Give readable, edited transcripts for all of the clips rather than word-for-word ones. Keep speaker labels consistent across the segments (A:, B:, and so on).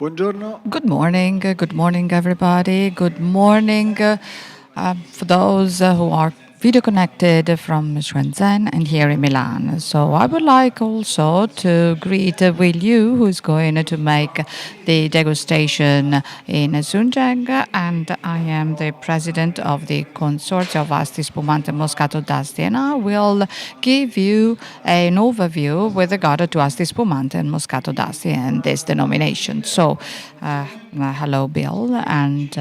A: Buongiorno.
B: Good morning, everybody. Good morning for those who are video connected from Shenzhen and here in Milan. So I would like also to greet Will Yu, who is going to make the degustation in Zunzheng, and I am the president of the consortium of Asti Spumante Moscato d'Asti, and I will give you an overview with regard to Asti Spumante and Moscato d'Asti and this denomination. So, hello, Bill, and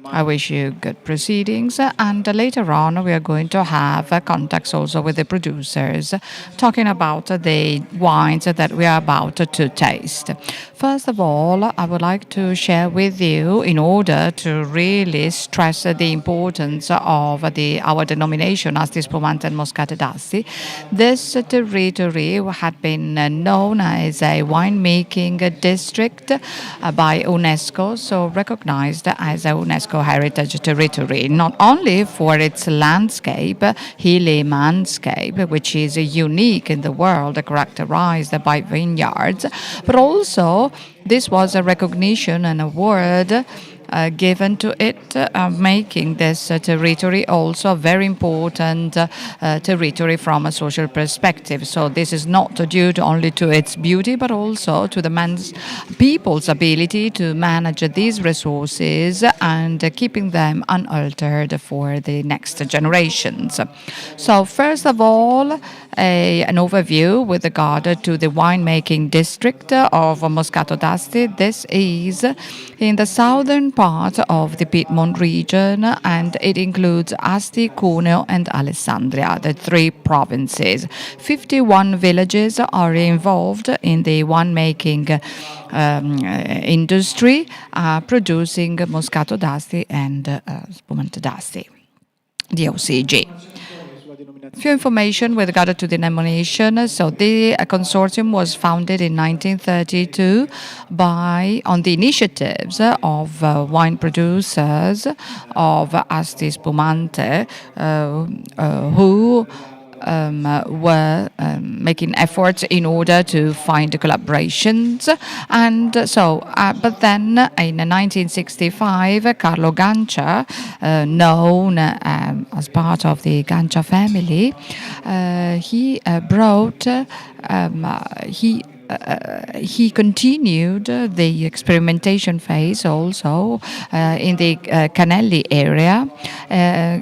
B: I wish you good proceedings. And later on, we are going to have contacts also with the producers, talking about the wines that we are about to taste. First of all, I would like to share with you, in order to really stress the importance of our denomination, Asti Spumante and Moscato d'Asti. This territory had been known as a winemaking district by UNESCO, so recognized as a UNESCO heritage territory, not only for its landscape, hilly landscape, which is unique in the world, characterized by vineyards, but also this was a recognition and award given to it, making this territory also a very important territory from a social perspective. So this is not due only to its beauty, but also to the people's ability to manage these resources and keeping them unaltered for the next generations. So first of all, an overview with regard to the winemaking district of Moscato d'Asti. This is in the southern part of the Piedmont region, and it includes Asti, Cuneo, and Alessandria, the three provinces. 51 villages are involved in the winemaking industry, producing Moscato d'Asti and Spumante d'Asti, the OCG. Few information with regard to the denomination. So the consortium was founded in 1932 on the initiatives of wine producers of Asti Spumante, who were making efforts in order to find collaborations. And so, but then in 1965, Carlo Gancia, known as part of the Gancia family, he continued the experimentation phase also in the Canelli area,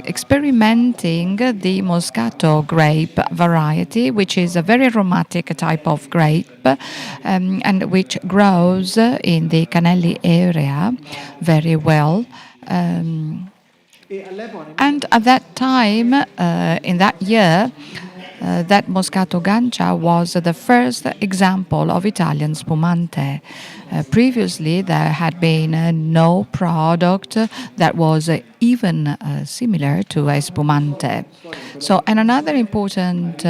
B: experimenting the Moscato grape variety, which is a very aromatic type of grape and which grows in the Canelli area very well. And at that time, in that year, that Moscato Gancia was the first example of Italian spumante. Previously, there had been no product that was even similar to a spumante. So, and another important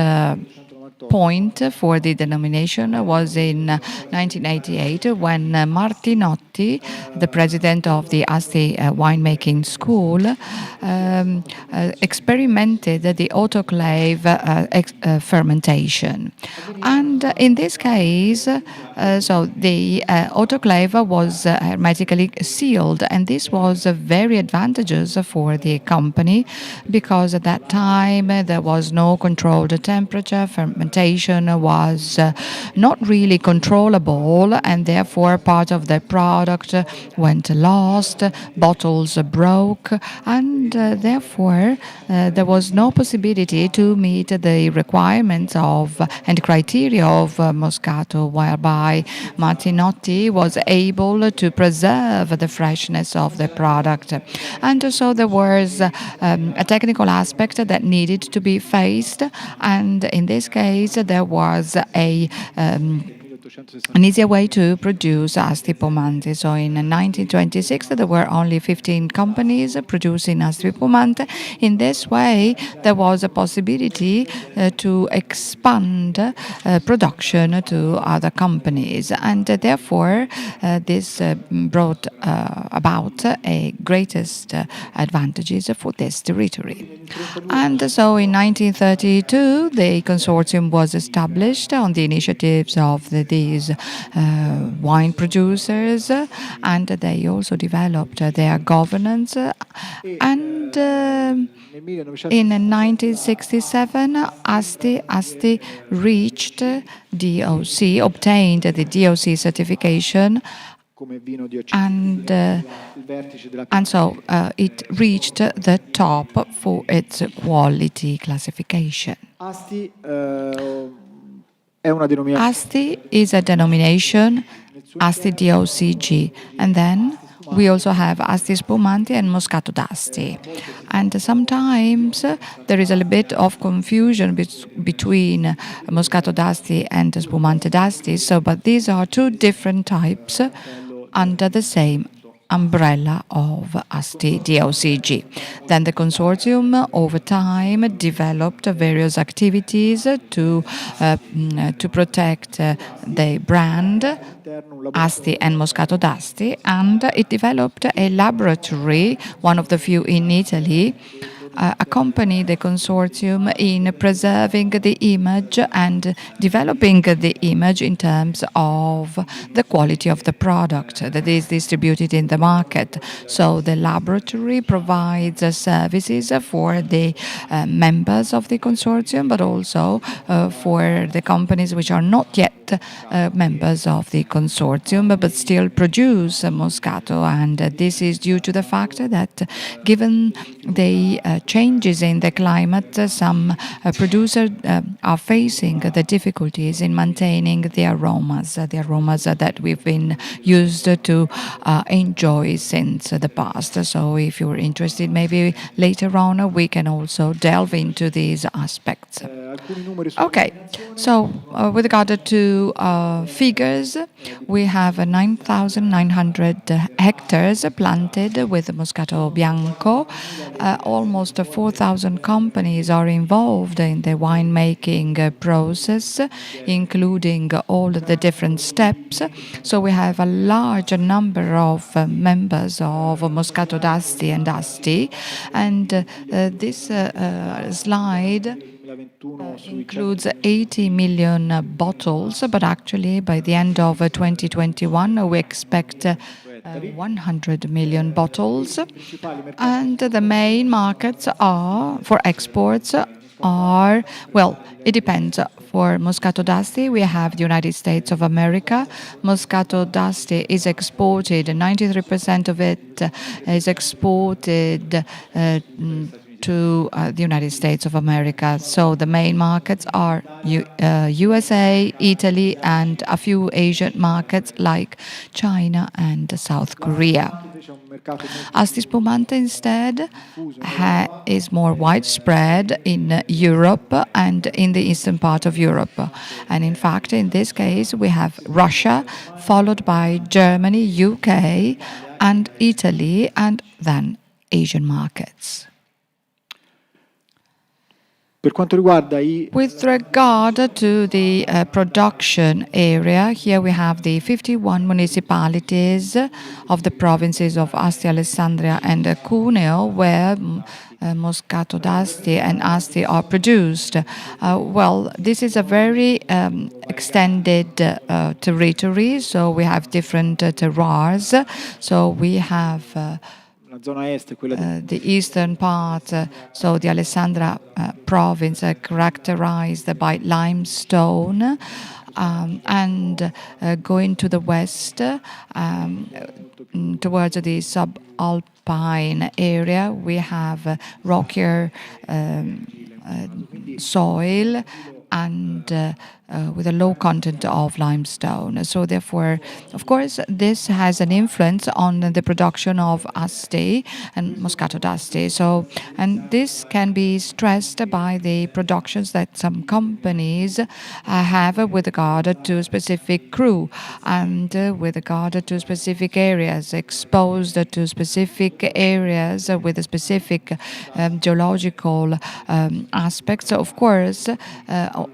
B: point for the denomination was in 1988 when Martinotti, the president of the Asti winemaking school, experimented the autoclave fermentation. And in this case, so the autoclave was hermetically sealed, and this was very advantageous for the company because at that time there was no controlled temperature. Fermentation was not really controllable, and therefore part of the product went lost, bottles broke, and therefore there was no possibility to meet the requirements of and criteria of Moscato, whereby Martinotti was able to preserve the freshness of the product. And so there was a technical aspect that needed to be faced, and in this case there was an easier way to produce Asti Spumante. So in 1926, there were only 15 companies producing Asti Spumante. In this way, there was a possibility to expand production to other companies. And therefore, this brought about a greatest advantages for this territory. And so in 1932, the consortium was established on the initiatives of the these wine producers, and they also developed their governance. And in 1967, Asti reached DOC, obtained the DOC certification, and so it reached the top for its quality classification. Asti is a denomination, Asti DOCG, and then we also have Asti Spumante and Moscato d'Asti. And sometimes there is a little bit of confusion between Moscato d'Asti and Spumante d'Asti, but these are two different types under the same umbrella of Asti DOCG. Then the consortium over time developed various activities to protect the brand Asti and Moscato d'Asti, and it developed a laboratory, one of the few in Italy, accompany the consortium in preserving the image and developing the image in terms of the quality of the product that is distributed in the market. So the laboratory provides services for the members of the consortium, but also for the companies which are not yet members of the consortium but still produce Moscato. And this is due to the fact that given the changes in the climate, some producers are facing the difficulties in maintaining the aromas that we've been used to enjoy since the past. So if you're interested, maybe later on we can also delve into these aspects. Okay, so with regard to figures, we have 9,900 hectares planted with Moscato Bianco. Almost 4,000 companies are involved in the winemaking process, including all the different steps. So we have a large number of members of Moscato d'Asti and Asti. And this slide includes 80 million bottles, but actually by the end of 2021 we expect 100 million bottles. And the main markets are for exports are, well, it depends. For Moscato d'Asti, we have the United States of America. Moscato d'Asti is exported, 93% of it is exported to the United States of America. So the main markets are USA, Italy, and a few Asian markets like China and South Korea. Asti Spumante instead is more widespread in Europe and in the eastern part of Europe. And in fact, in this case, we have Russia, followed by Germany, UK, and Italy, and then Asian markets. With regard to the production area, here we have the 51 municipalities of the provinces of Asti, Alessandria, and Cuneo, where Moscato d'Asti and Asti are produced. Well, this is a very extended territory, so we have different terroirs. So we have the eastern part, so the Alessandria province, characterized by limestone, and going to the west towards the subalpine area, we have rockier soil and with a low content of limestone. So therefore, of course, this has an influence on the production of Asti and Moscato d'Asti. So, and this can be stressed by the productions that some companies have with regard to specific crew and with regard to specific areas, exposed to specific areas with specific geological aspects. Of course,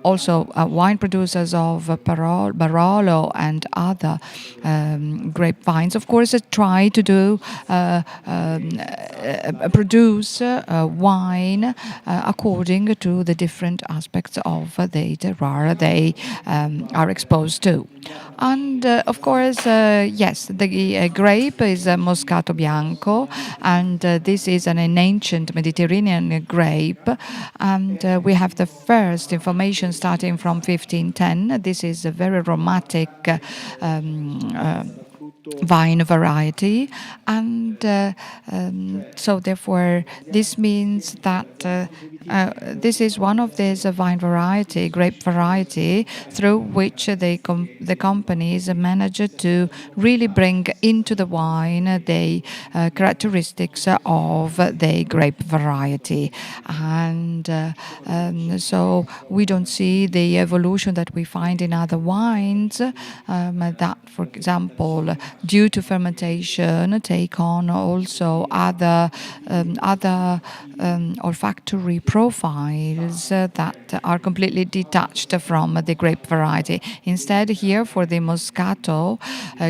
B: also wine producers of Barolo and other grapevines, of course, try to do produce wine according to the different aspects of the terroir they are exposed to. And of course, yes, the grape is Moscato Bianco, and this is an ancient Mediterranean grape. And we have the first information starting from 1510. This is a very aromatic vine variety, and so therefore this means that this is one of these grape variety, through which the companies manage to really bring into the wine the characteristics of the grape variety. And so we don't see the evolution that we find in other wines that, for example, due to fermentation, take on also other olfactory profiles that are completely detached from the grape variety. Instead, here for the Moscato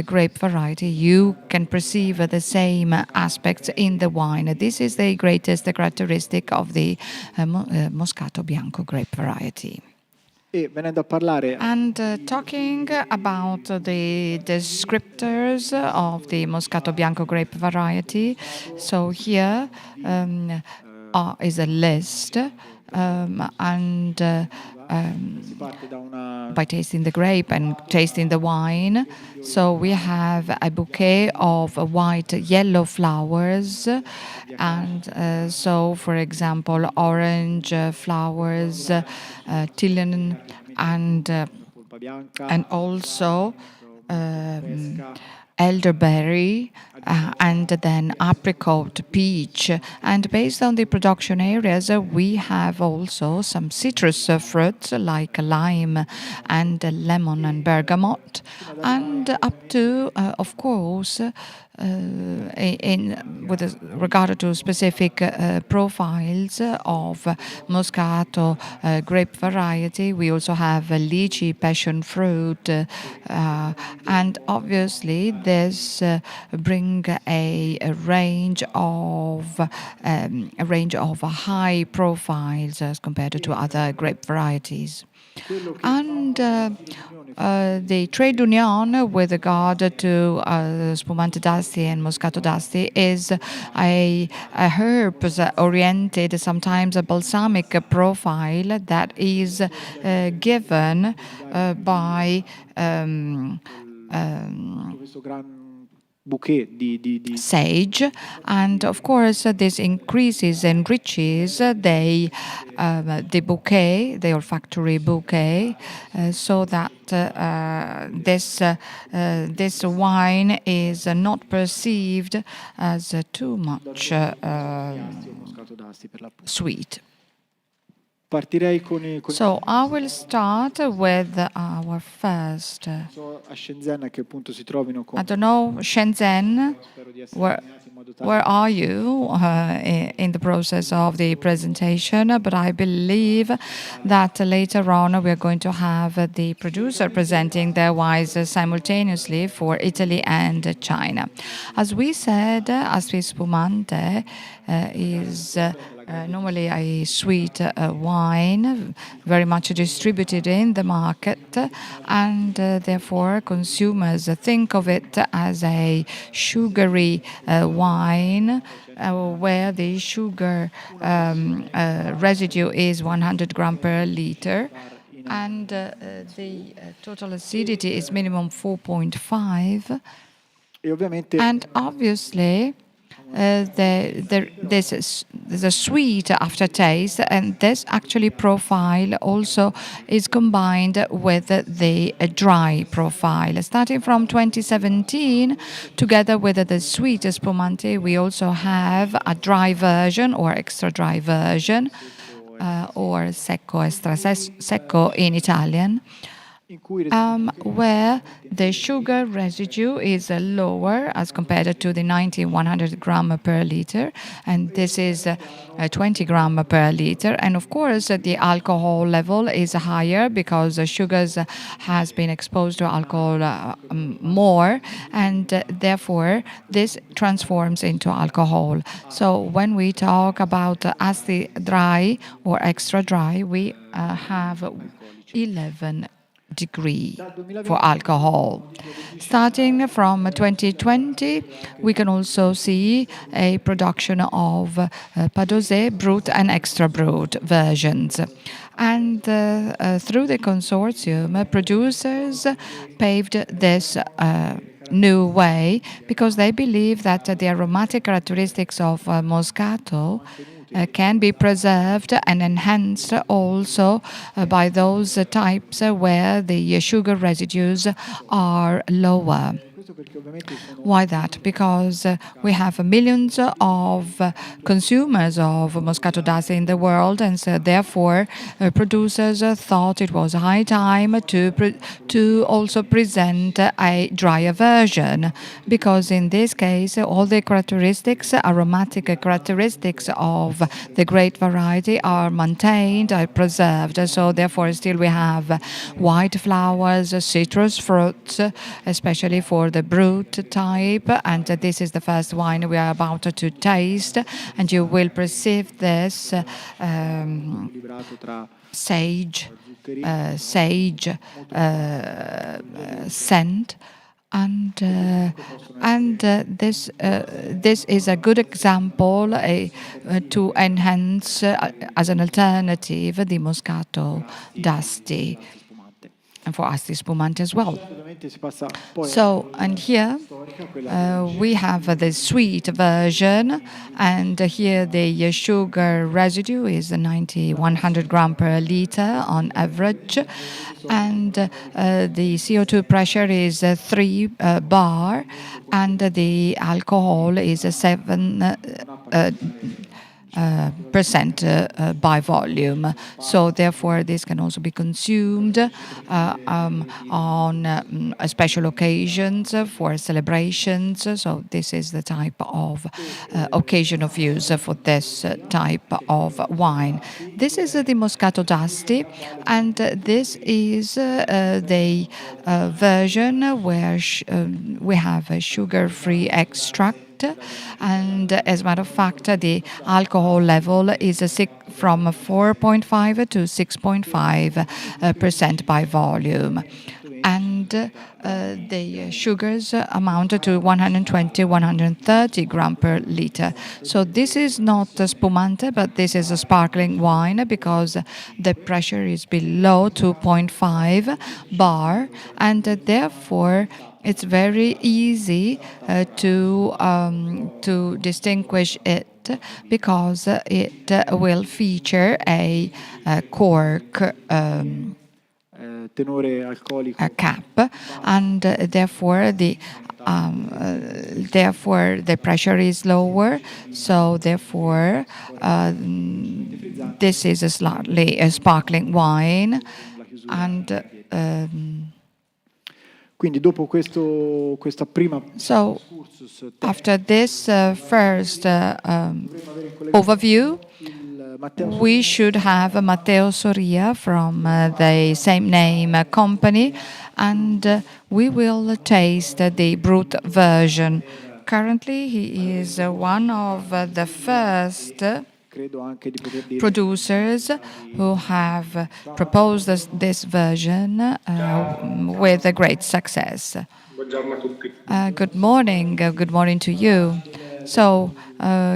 B: grape variety, you can perceive the same aspects in the wine. This is the greatest characteristic of the Moscato Bianco grape variety. And talking about the descriptors of the Moscato Bianco grape variety, so here is a list, and by tasting the grape and tasting the wine. So we have a bouquet of white yellow flowers, and so for example orange flowers, Tillian, and also elderberry, and then apricot, peach. And based on the production areas, we have also some citrus fruits like lime and lemon and bergamot, and up to, of course, with regard to specific profiles of Moscato grape variety, we also have lychee, passion fruit, and obviously this bring a range of high profiles as compared to other grape varieties. And the trade union with regard to Spumante d'Asti and Moscato d'Asti is a herbs-oriented, sometimes a balsamic profile that is given by sage, and of course this enriches the bouquet, the olfactory bouquet, so that this wine is not perceived as too much sweet. So I will start with our first. I don't know, Shenzhen, where are you in the process of the presentation? But I believe that later on we are going to have the producer presenting their wines simultaneously for Italy and China. As we said, Asti Spumante is normally a sweet wine, very much distributed in the market, and therefore consumers think of it as a sugary wine, where the sugar residue is 100 grams per liter, and the total acidity is minimum 4.5, and obviously there's a sweet aftertaste, and this actually profile also is combined with the dry profile. Starting from 2017, together with the sweet Spumante, we also have a dry version or extra dry version, or secco, extra secco in Italian. where the sugar residue is lower as compared to the 100 gram per liter, and this is 20 gram per liter. And of course, the alcohol level is higher because sugars has been exposed to alcohol more, and therefore this transforms into alcohol. So when we talk about Asti dry or extra dry, we have 11 degree for alcohol. Starting from 2020, we can also see a production of Padosé, Brut and Extra Brut versions. And through the consortium, producers paved this new way because they believe that the aromatic characteristics of Moscato can be preserved and enhanced also by those types where the sugar residues are lower. Why that? Because we have millions of consumers of Moscato d'Asti in the world, and so therefore producers thought it was high time to also present a drier version, because in this case all the characteristics, aromatic characteristics of the grape variety are maintained, are preserved. So therefore still we have white flowers, citrus fruits, especially for the Brut type, and this is the first wine we are about to taste, and you will perceive this sage scent, and this is a good example to enhance as an alternative the Moscato d'Asti, and for Asti Spumante as well. So, and here we have the sweet version, and here the sugar residue is 100 gram per liter on average, and the CO2 pressure is 3 bar, and the alcohol is 7 percent by volume. So therefore this can also be consumed on special occasions for celebrations. So this is the type of occasion of use for this type of wine. This is the Moscato d'Asti, and this is the version where we have a sugar-free extract. And as a matter of fact, the alcohol level is from 4.5 to 6.5% by volume. And the sugars amount to 120, 130 gram per liter. So this is not a spumante, but this is a sparkling wine because the pressure is below 2.5 bar, and therefore it's very easy to distinguish it, because it will feature a cork a cap, and therefore the pressure is lower. So therefore this is a slightly sparkling wine, and so after this first overview, we should have Matteo Soria from the same name company, and we will taste the Brut version. Currently, he is one of the first producers who have proposed this version with a great success. Good morning. Good morning to you. So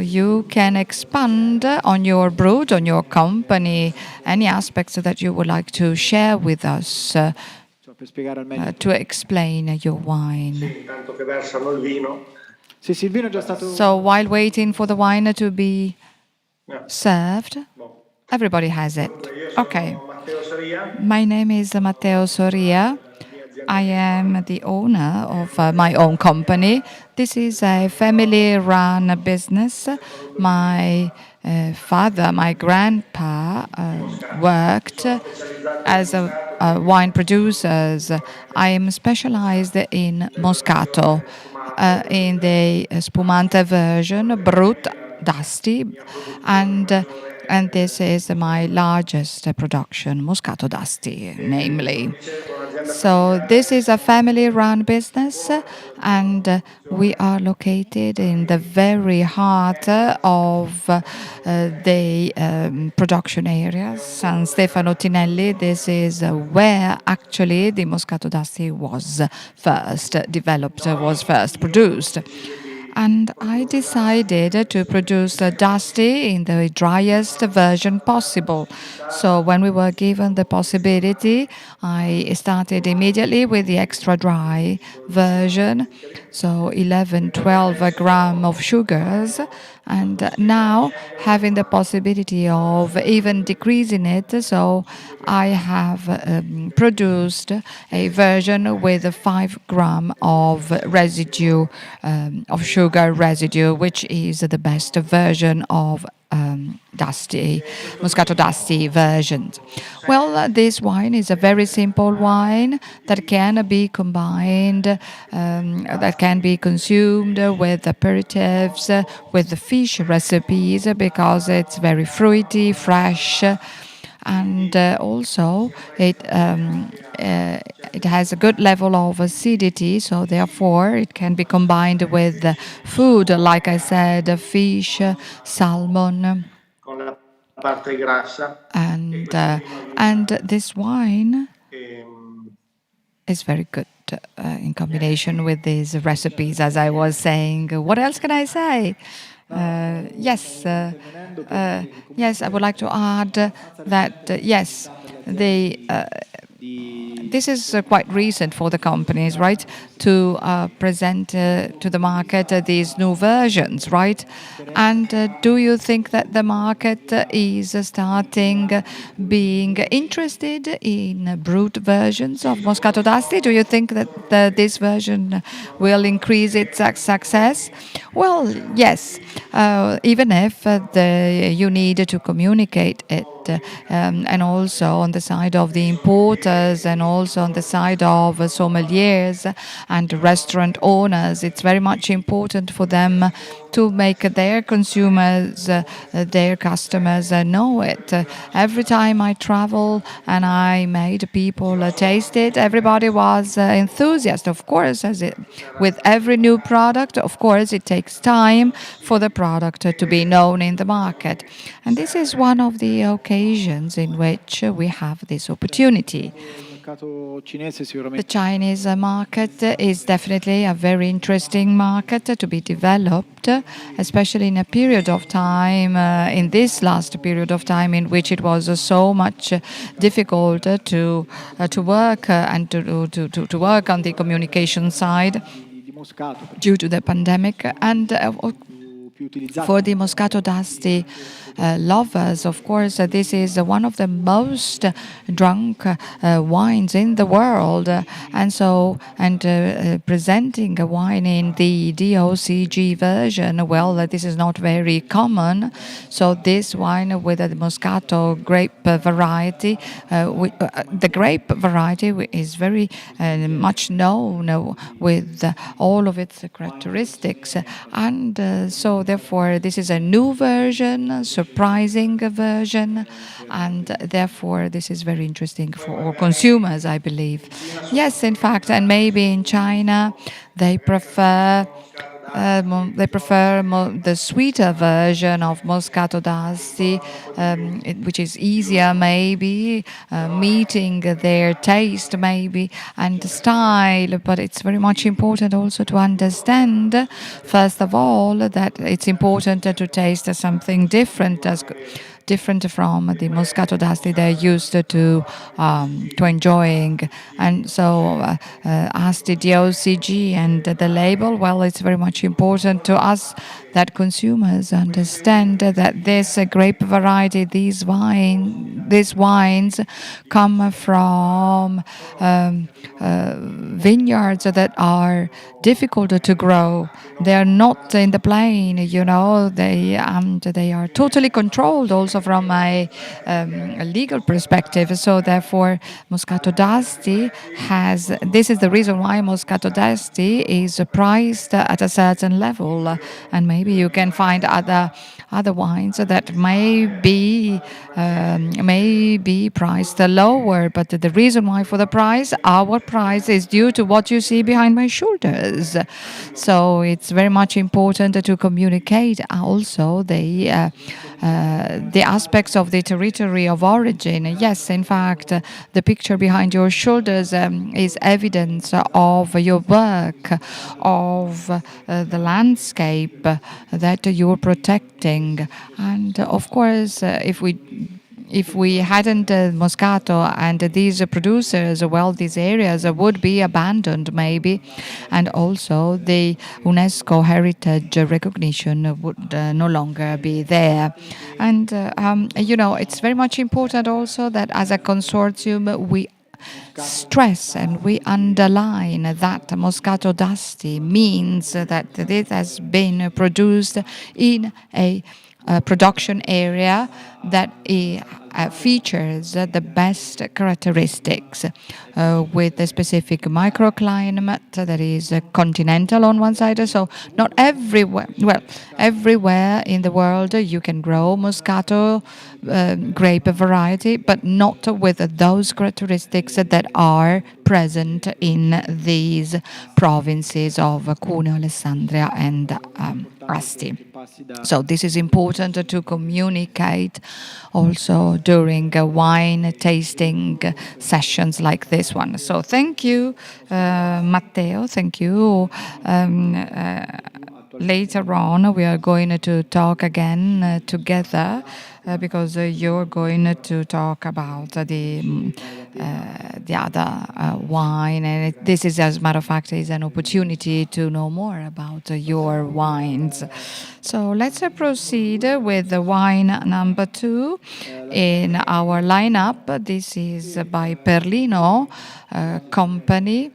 B: you can expand on your Brut, on your company, any aspects that you would like to share with us to explain your wine. So while waiting for the wine to be served, everybody has it. Okay. My name is Matteo Soria. I am the owner of my own company. This is a family-run business. My father, my grandpa, worked as a wine producers. I am specialized in Moscato, in the spumante version, Brut, Dusty, and this is my largest production, Moscato Dusty, namely. So this is a family-run business, and we are located in the very heart of the production area, San Stefano Tinelli. This is where actually the Moscato d'Asti was first developed, was first produced. And I decided to produce the Dusty in the driest version possible. So when we were given the possibility, I started immediately with the extra dry version, so 11, 12 gram of sugars, and now having the possibility of even decreasing it, so I have produced a version with 5 gram of residue, of sugar residue, which is the best version of Dusty, Moscato Dusty versions. Well, this wine is a very simple wine that can be combined, that can be consumed with aperitifs, with the fish recipes, because it's very fruity, fresh, and also it has a good level of acidity, so therefore it can be combined with food, like I said, fish, salmon, and this wine is very good in combination with these recipes, as I was saying. What else can I say? Yes, I would like to add that yes, this is quite recent for the companies, right, to present to the market these new versions, right? And do you think that the market is starting being interested in brut versions of Moscato d'Asti? Do you think that this version will increase its success? Well, yes, even if you need to communicate it, and also on the side of the importers and also on the side of sommeliers and restaurant owners, it's very much important for them to make their consumers, their customers know it. Every time I travel and I made people taste it, everybody was enthusiastic. Of course, with every new product, of course, it takes time for the product to be known in the market. And this is one of the occasions in which we have this opportunity. The Chinese market is definitely a very interesting market to be developed, especially in a period of time, in this last period of time, in which it was so much difficult to work and to work on the communication side due to the pandemic. And for the Moscato d'Asti lovers, of course, this is one of the most drunk wines in the world. And presenting a wine in the DOCG version, well, this is not very common. So this wine with the Moscato grape variety, the grape variety is very much known with all of its characteristics. And so therefore, this is a new version, surprising version, and therefore this is very interesting for all consumers, I believe. Yes, in fact, and maybe in China they prefer the sweeter version of Moscato d'Asti, which is easier maybe, meeting their taste maybe and style. But it's very much important also to understand, first of all, that it's important to taste something different, different from the Moscato d'Asti they're used to enjoying. And so Asti DOCG and the label, well, it's very much important to us that consumers understand that this grape variety, these wines come from vineyards that are difficult to grow. They are not in the plain, they are totally controlled also from a legal perspective. So therefore, Moscato d'Asti this is the reason why Moscato d'Asti is priced at a certain level. And maybe you can find other wines that may be priced lower, but the reason why for the price, our price is due to what you see behind my shoulders. So it's very much important to communicate also the aspects of the territory of origin. Yes, in fact, the picture behind your shoulders is evidence of your work, of the landscape that you're protecting. And of course, if we hadn't Moscato and these producers, well, these areas would be abandoned maybe, and also the UNESCO heritage recognition would no longer be there. And it's very much important also that as a consortium we stress and we underline that Moscato d'Asti means that this has been produced in a production area that features the best characteristics with a specific microclimate that is continental on one side. So not everywhere, everywhere in the world you can grow Moscato grape variety, but not with those characteristics that are present in these provinces of Cuneo, Alessandria, and Asti. So this is important to communicate also during wine tasting sessions like this one. So thank you, Matteo. Thank you. Later on, we are going to talk again together because you're going to talk about the other wine, and this is, as a matter of fact, is an opportunity to know more about your wines. So let's proceed with the wine number 2 in our lineup. This is by Perlino Company.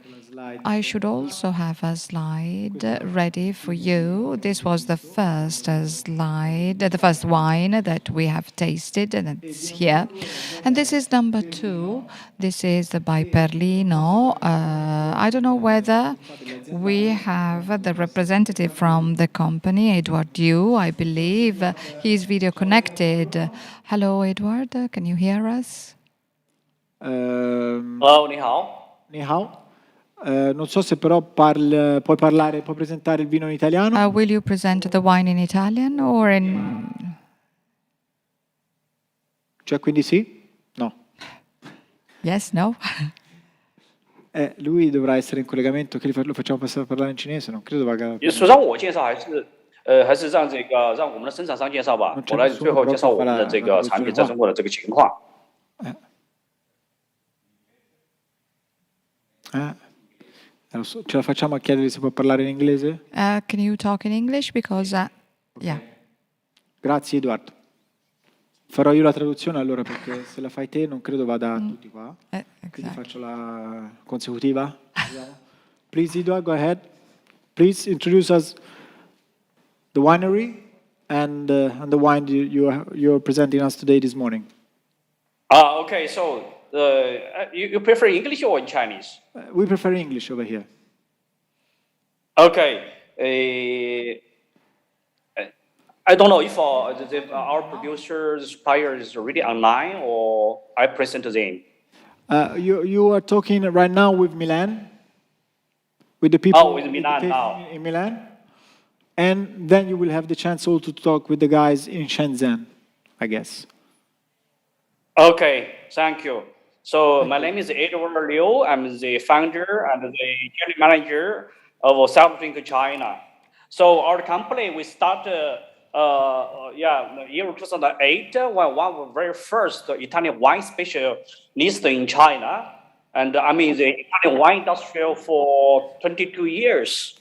B: I should also have a slide ready for you. This was the first slide, the first wine that we have tasted, and it's here. And this is number 2. This is by Perlino. I don't know whether we have the representative from the company, Edward Yu, I believe. He's video connected. Hello, Edward. Can you hear us?
A: Hello, ni hao.
C: Ni hao. Non so se però puoi presentare il vino in italiano?
B: Will you present the wine in Italian or in...
C: Cioè, quindi sì? No.
B: Yes, no?
C: Lui dovrà essere in collegamento, che lo facciamo passare a parlare in cinese, non credo valga...
A: 首先我介绍还是让我们的生产商介绍吧。我来最后介绍我们的这个产品在中国的这个情况。
C: Ce la facciamo a chiedere se può parlare in inglese?
B: Can you talk in English? Because, yeah.
C: Grazie, Edoardo. Farò io la traduzione allora, perché se la fai te non credo vada a tutti qua. Quindi faccio la consecutiva. Please, Edoardo, go ahead. Please introduce us the winery and the wine you're presenting us today this morning.
A: Okay, so you prefer English or in Chinese?
C: We prefer English over here.
A: Okay. I don't know if our producer, supplier is already online or I present them.
C: You are talking right now with Milan, with the people
A: with Milan now.
C: In Milan, and then you will have the chance also to talk with the guys in Shenzhen, I guess.
A: Okay, thank you. So my name is Edward Liu. I'm the founder and the general manager of Self Drink China. So our company, we started year 2008, when one of the very first Italian wine specialist in China. And I'm in the Italian wine industry for 22 years.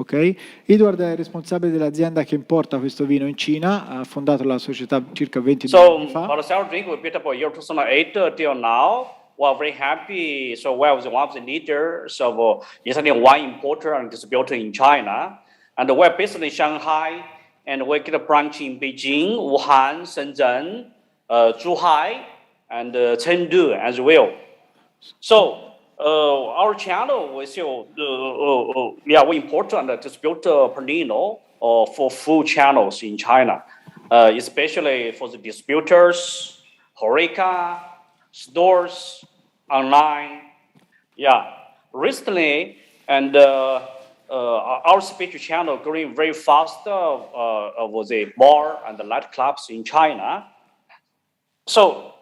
C: Ok, Edward è responsabile dell'azienda che importa questo vino in Cina, ha fondato la società circa 22 anni fa.
A: So, for the Self Drink, we built up a year 2008 till now. we're very happy. So we're one of the leaders of Italian wine importer and distributor in China. And we're based in Shanghai, and we get a branch in Beijing, Wuhan, Shenzhen, Zhuhai, and Chengdu as well. So our channel we still, we import and distribute Pernino for full channels in China, especially for the distributors, HoReCa, stores, online. Yeah, recently, and our speech channel growing very fast with the bar and the nightclubs in China. So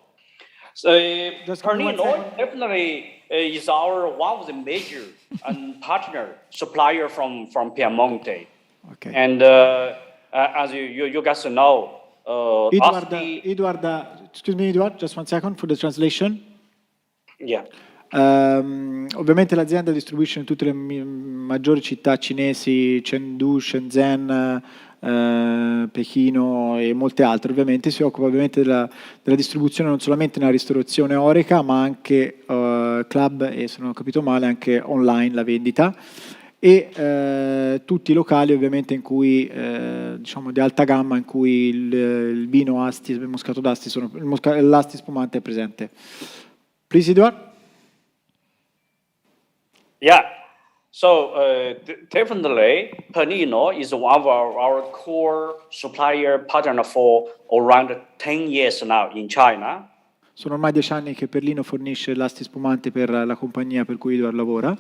A: Pernino definitely is our one of the major and partner supplier from Piemonte.
C: Okay.
A: And as you guys know, Asti,
C: excuse me, Edward, just 1 second for the translation.
A: Yeah.
C: Ovviamente l'azienda distribuisce in tutte le maggiori città cinesi, Chengdu, Shenzhen, Pechino e molte altre. Ovviamente si occupa ovviamente della distribuzione non solamente nella ristorazione HoReCa, ma anche club e, se non ho capito male, anche online la vendita. E tutti i locali ovviamente in cui diciamo di alta gamma in cui il vino Asti, il moscato d'Asti, l'Asti spumante è presente. Please, Edward.
A: Yeah, so definitely Pernino is one of our core supplier partner for around 10 years now in China.
C: Sono ormai 10 anni che Perlino fornisce l'Asti spumante per la compagnia per cui Edward lavora.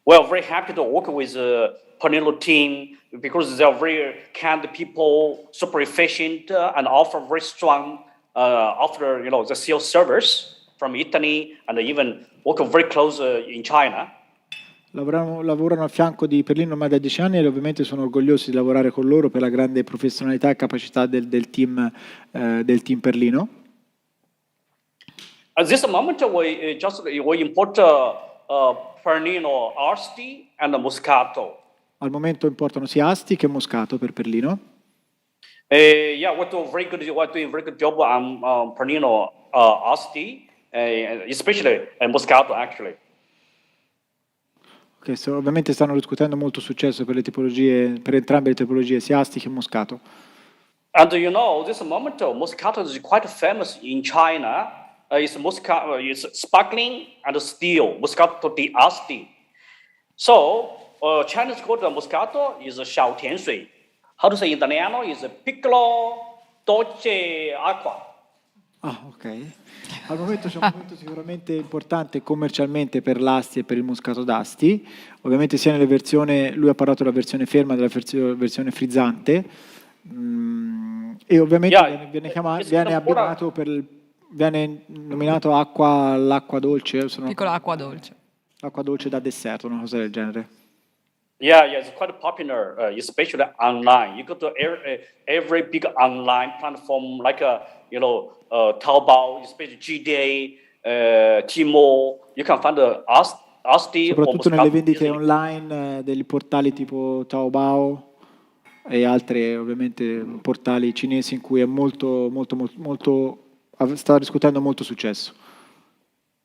A: We're very happy to work with the Pernino team because they're very kind people, super efficient, and offer very strong after the sales service from Italy, and even work very close in China.
C: Lavorano a fianco di Perlino ormai da 10 anni e ovviamente sono orgogliosi di lavorare con loro per la grande professionalità e capacità del team Perlino.
A: At this moment, we import Pernino, Asti, and Moscato.
C: Al momento importano sia Asti che Moscato per Perlino.
A: Yeah, we're doing very good job on Pernino, Asti. Especially Moscato, actually.
C: Okay, so ovviamente stanno riscuotendo molto successo per entrambe le tipologie, sia Asti che Moscato.
A: And this moment Moscato is quite famous in China. It's sparkling and still Moscato di Asti. So Chinese called Moscato is 小甜水. How to say in italiano is piccolo dolce acqua.
C: Ah, ok. Al momento c'è un momento sicuramente importante commercialmente per l'Asti e per il Moscato d'Asti. Ovviamente sia nelle versioni, lui ha parlato della versione ferma e della versione frizzante. E ovviamente viene nominato l'acqua dolce.
B: Piccola acqua dolce.
C: L'acqua dolce da dessert, una cosa del genere.
A: Yeah, it's quite popular, especially online. You go to every big online platform like Taobao, especially GDA, Tmall. You can find Asti.
C: Soprattutto nelle vendite online degli portali tipo Taobao e altri ovviamente portali cinesi in cui è sta riscuotendo molto successo.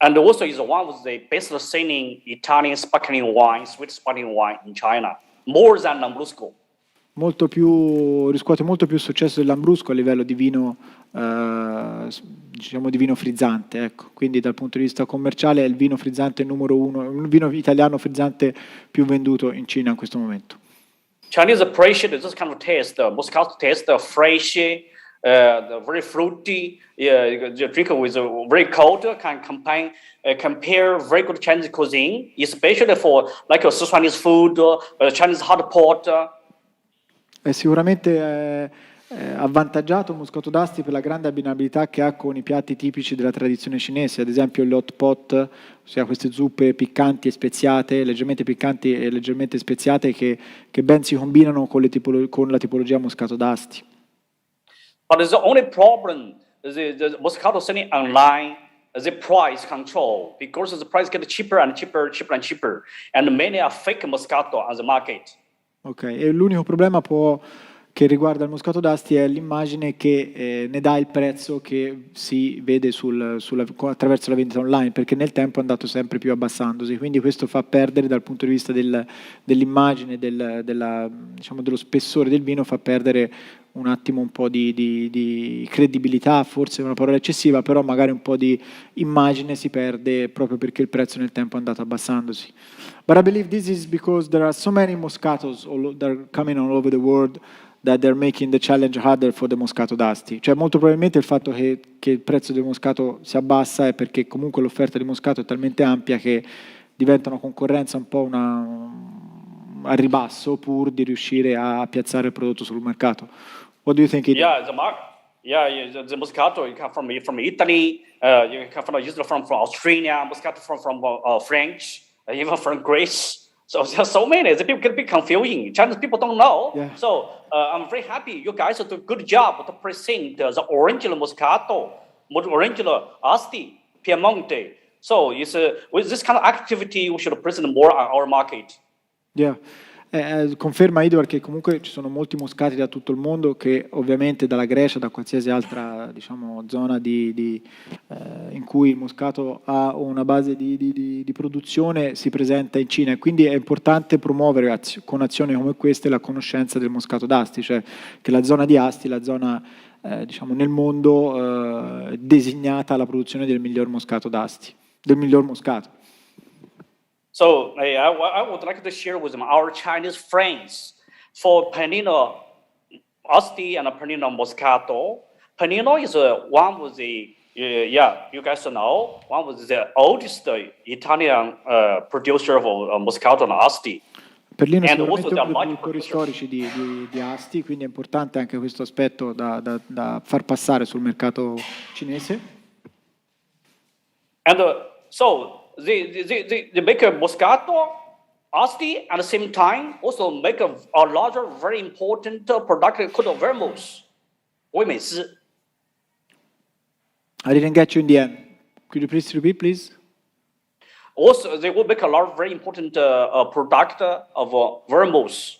A: And also is one of the best-selling Italian sparkling wine, sweet sparkling wine in China, more than Lambrusco.
C: Riscuote molto più successo del Lambrusco a livello di vino, diciamo di vino frizzante, ecco. Quindi dal punto di vista commerciale è il vino frizzante numero uno, il vino italiano frizzante più venduto in Cina in questo momento.
A: Chinese appreciate this kind of taste, Moscato taste, fresh, very fruity. The drink with very cold can compare very good Chinese cuisine, especially for like Sichuanese food, Chinese hot pot.
C: È sicuramente avvantaggiato Moscato d'Asti per la grande abbinabilità che ha con i piatti tipici della tradizione cinese, ad esempio l'hot pot, ossia queste zuppe piccanti e speziate, leggermente piccanti e leggermente speziate che ben si combinano con la tipologia Moscato d'Asti.
A: But the only problem is the Moscato selling online, the price control, because the price gets cheaper and cheaper, cheaper and cheaper, and many are fake Moscato on the market.
C: Ok, e l'unico problema può che riguarda il Moscato d'Asti è l'immagine che ne dà il prezzo che si vede attraverso la vendita online, perché nel tempo è andato sempre più abbassandosi, quindi questo fa perdere dal punto di vista dell'immagine, diciamo, dello spessore del vino, fa perdere un attimo un po' di credibilità, forse è una parola eccessiva, però magari un po' di immagine si perde proprio perché il prezzo nel tempo è andato abbassandosi. But I believe this is because there are so many Moscatos that are coming all over the world that they're making the challenge harder for the Moscato d'Asti. Cioè molto probabilmente il fatto che il prezzo del Moscato si abbassa è perché comunque l'offerta di Moscato è talmente ampia che diventa una concorrenza un po' a ribasso pur di riuscire a piazzare il prodotto sul mercato. What do you think?
A: The Moscato you come from Italy, you come from Australia, Moscato from French, even from Greece. So there's so many. The people can be confusing. Chinese people don't know.
C: Yeah.
A: So I'm very happy you guys do a good job to present the original Moscato, original Asti, Piemonte. So with this kind of activity, we should present more on our market.
C: Yeah. Conferma Edward che comunque ci sono molti moscati da tutto il mondo che ovviamente dalla Grecia, da qualsiasi altra diciamo, zona in cui il moscato ha una base di produzione si presenta in Cina, e quindi è importante promuovere con azioni come queste la conoscenza del Moscato d'Asti, cioè che la zona di Asti, la zona diciamo, nel mondo designata alla produzione del miglior Moscato d'Asti, del miglior Moscato.
A: So I would like to share with our Chinese friends for Pennino Asti and Pennino Moscato. Pennino is one of the you guys know, one of the oldest Italian producer of Moscato and Asti.
C: Pellino è sicuramente uno dei produttori storici di Asti, quindi è importante anche questo aspetto da far passare sul mercato cinese.
A: And so they make a Moscato, Asti, at the same time also make a larger, very important product called Vermouth, 威美斯.
C: I didn't get you in the end. Could you please repeat, please?
A: Also, they will make a lot of very important product of Vermouth,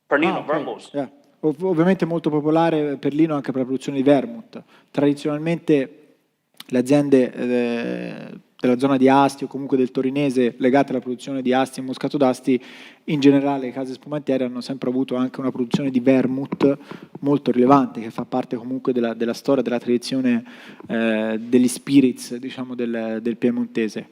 A: Pernino
C: okay.
A: Vermouth.
C: Yeah. Ovviamente molto popolare Perlino anche per la produzione di vermouth. Tradizionalmente le aziende della zona di Asti o comunque del torinese legate alla produzione di Asti e Moscato d'Asti, in generale le case spumantiere hanno sempre avuto anche una produzione di vermouth molto rilevante che fa parte comunque della storia, della tradizione degli spirits, diciamo, del piemontese.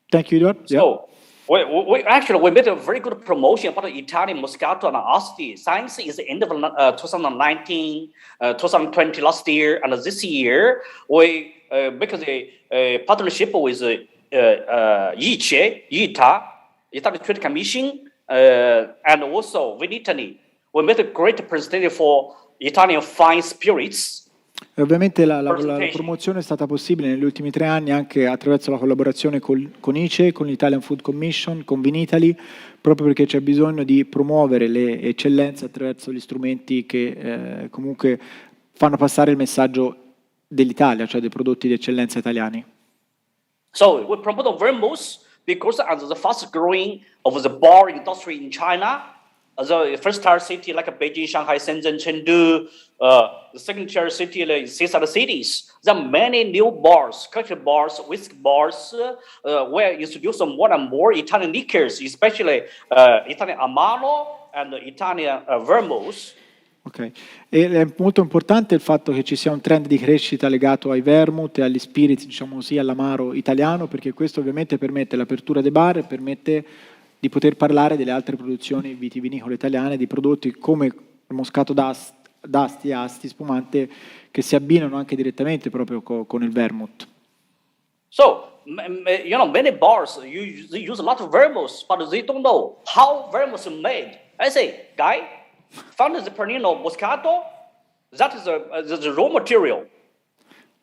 C: Thank you, Edward.
A: So, we made a very good promotion about the Italian Moscato and Asti. Since is the end of 2019, 2020 last year, and this year we make a partnership with ITA, Italian Trade Commission, and also with Italy. We made a great presentation for Italian fine spirits.
C: E ovviamente la promozione è stata possibile negli ultimi 3 anni anche attraverso la collaborazione con ICE, con l'Italian Food Commission, con Vinitaly, proprio perché c'è bisogno di promuovere le eccellenze attraverso gli strumenti che comunque fanno passare il messaggio dell'Italia, cioè dei prodotti di eccellenza italiani.
A: So we promote Vermouth because as the fast growing of the bar industry in China, the first tier city like Beijing, Shanghai, Shenzhen, Chengdu, the second tier city like these are the cities. There are many new bars, culture bars, whiskey bars, where introduce more and more Italian liquors, especially Italian Amaro and Italian Vermouth.
C: Ok, e è molto importante il fatto che ci sia un trend di crescita legato ai vermouth e agli spirits, diciamo così, all'amaro italiano, perché questo ovviamente permette l'apertura dei bar e permette di poter parlare delle altre produzioni vitivinicole italiane, di prodotti come il Moscato d'Asti e Asti spumante che si abbinano anche direttamente proprio con il vermouth.
A: So, many bars they use a lot of vermouth, but they don't know how vermouth is made. I say, guy, found the Pernino Moscato, that is the raw material.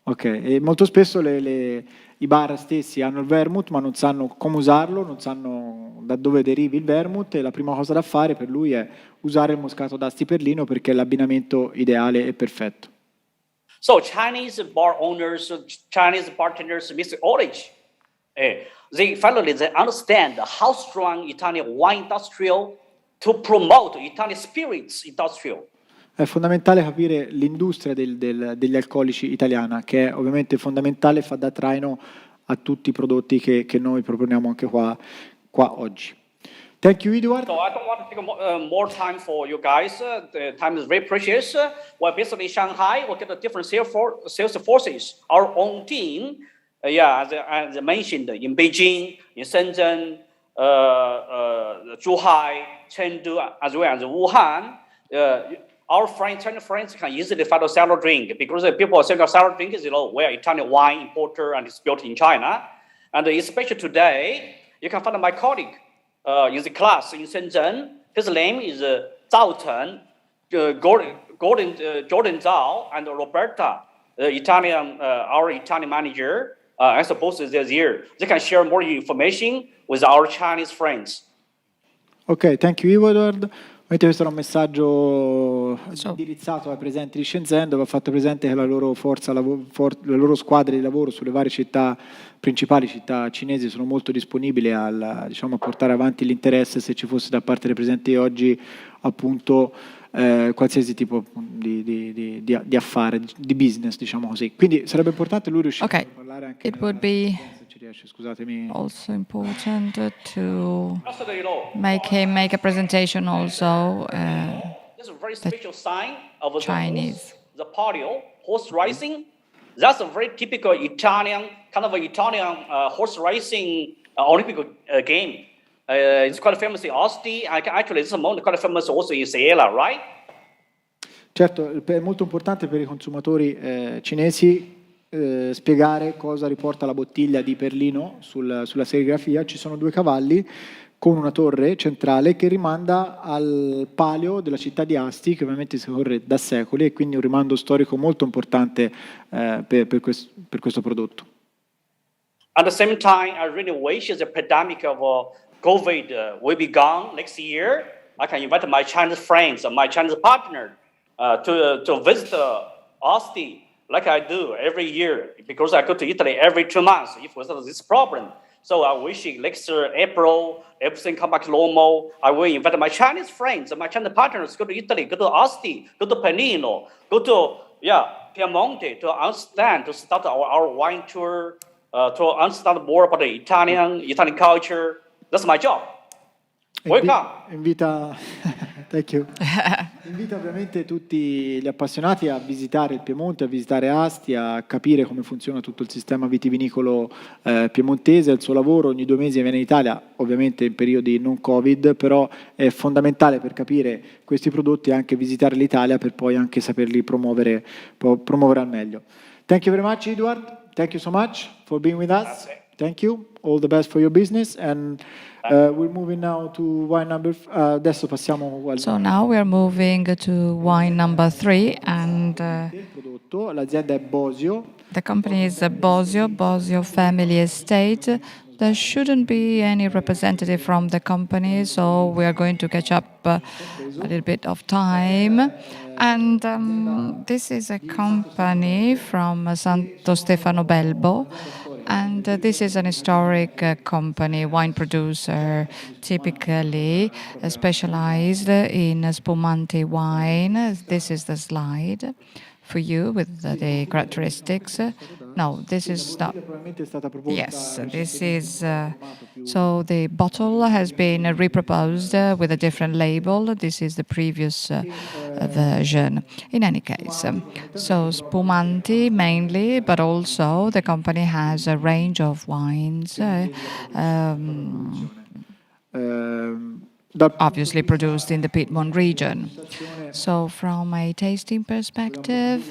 C: Ok, e molto spesso i bar stessi hanno il vermouth ma non sanno come usarlo, non sanno da dove derivi il vermouth, e la prima cosa da fare per lui è usare il Moscato d'Asti Perlino perché è l'abbinamento ideale e perfetto.
A: So Chinese bar owners, Chinese bartenders, Mr. Orange, they finally understand how strong Italian wine industrial to promote Italian spirits industrial.
C: è fondamentale capire l'industria degli alcolici italiana, che è ovviamente fondamentale e fa da traino a tutti i prodotti che noi proponiamo anche qua oggi. Thank you, Edward.
A: So I don't want to take more time for you guys. The time is very precious. Well, basically, Shanghai will get the different sales forces. Our own team, as I mentioned, in Beijing, in Shenzhen, Zhuhai, Chengdu, as well as Wuhan. Our Chinese friends can easily find a cellar drink because people saying a cellar drink is, we're Italian wine importer and it's built in China. And especially today, you can find my colleague in the class in Shenzhen. His name is Zhao Chen, Jordan Zhao, and Roberta, our Italian manager. I suppose they're here. They can share more information with our Chinese friends.
C: Ok, thank you Edward. Questo era un messaggio indirizzato ai presenti di Shenzhen, dove ha fatto presente che la loro le loro squadre di lavoro sulle varie città, principali città cinesi, sono molto disponibili a portare avanti l'interesse, se ci fosse da parte dei presenti oggi, appunto, qualsiasi tipo di affare, di business, diciamo così. Quindi sarebbe importante lui riuscire a parlare anche
B: also important to make him make a presentation also.
A: This is a very special sign of
B: Chinese.
A: The patio horse racing. That's a very typical Italian horse racing Olympic game. It's quite famous in Asti. Actually, it's quite famous also in Siena, right?
C: Certo, è molto importante per i consumatori cinesi spiegare cosa riporta la bottiglia di Perlino sulla serigrafia. Ci sono due cavalli con una torre centrale che rimanda al palio della città di Asti, che ovviamente si corre da secoli, e quindi un rimando storico molto importante per questo prodotto.
A: At the same time, I really wish the pandemic of COVID will be gone next year. I can invite my Chinese friends, my Chinese partner to visit Asti, like I do every year, because I go to Italy every 2 months if there's this problem. So I wish next April, everything come back to normal. I will invite my Chinese friends, my Chinese partners, go to Italy, go to Asti, go to Pennino, go to Piemonte to understand, to start our wine tour, to understand more about the Italian culture. That's my job.
C: Invita ovviamente tutti gli appassionati a visitare il Piemonte, a visitare Asti, a capire come funziona tutto il sistema vitivinicolo piemontese, il suo lavoro. Ogni 2 mesi viene in Italia, ovviamente in periodi non Covid, però è fondamentale per capire questi prodotti anche visitare l'Italia per poi anche saperli promuovere al meglio. Thank you very much, Edward. Thank you so much for being with us. Thank you. All the best for your business. And we're moving now to wine number. Adesso passiamo
B: So now we are moving to wine number 3, and
C: l'azienda è Bosio.
B: The company is Bosio Family Estate. There shouldn't be any representative from the company, so we are going to catch up a little bit of time. And this is a company from Santo Stefano Belbo. And this is an historic company, wine producer, typically specialized in spumante wine. This is the slide for you with the characteristics. No, this is not. Yes, this is. So the bottle has been reproposed with a different label. This is the previous version. In any case, so spumante mainly, but also the company has a range of wines. Obviously produced in the Piedmont region. So from a tasting perspective,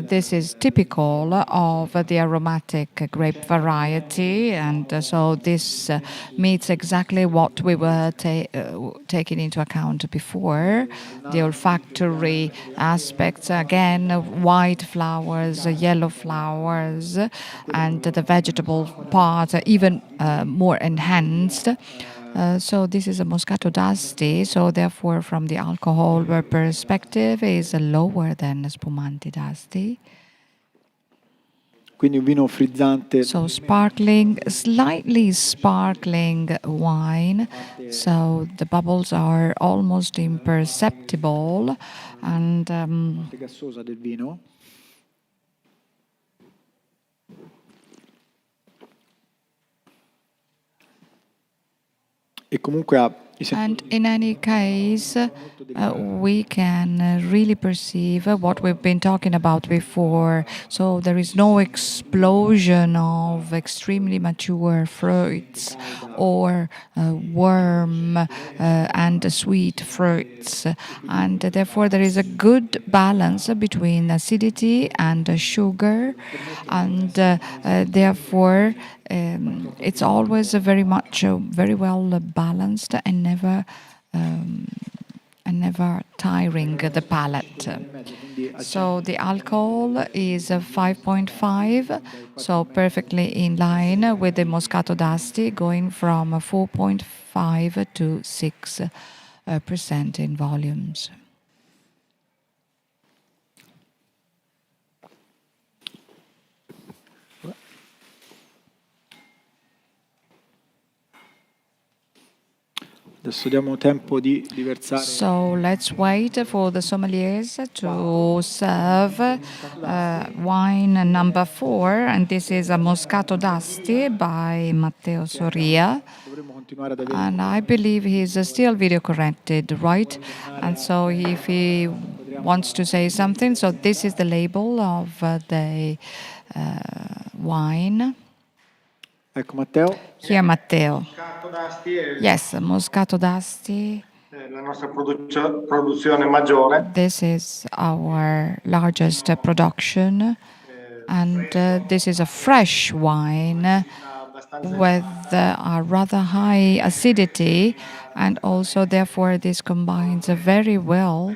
B: this is typical of the aromatic grape variety, and so this meets exactly what we were taking into account before. The olfactory aspects, again, white flowers, yellow flowers, and the vegetable part even more enhanced. So this is a Moscato d'Asti, so therefore from the alcohol perspective is lower than Spumante d'Asti.
C: Quindi un vino frizzante.
B: So sparkling, slightly sparkling wine. So the bubbles are almost imperceptible, and
C: Parte gassosa del vino. E comunque ha
B: and in any case, we can really perceive what we've been talking about before. So there is no explosion of extremely mature fruits or warm and sweet fruits. And therefore, there is a good balance between acidity and sugar. And therefore, it's always very much very well balanced and never tiring the palate. So the alcohol is 5.5, so perfectly in line with the Moscato d'Asti, going from 4.5 to 6% in volumes.
C: Adesso diamo tempo di versare.
B: So let's wait for the sommeliers to serve wine number 4, and this is a Moscato d'Asti by Matteo Soria. And I believe he's still video corrected, right? And so if he wants to say something, so this is the label of the wine.
C: Ecco Matteo.
B: Here, Matteo.
D: Moscato d'Asti è
B: Yes, Moscato d'Asti.
D: la nostra produzione maggiore.
B: This is our largest production, and this is a fresh wine with a rather high acidity, and also therefore this combines very well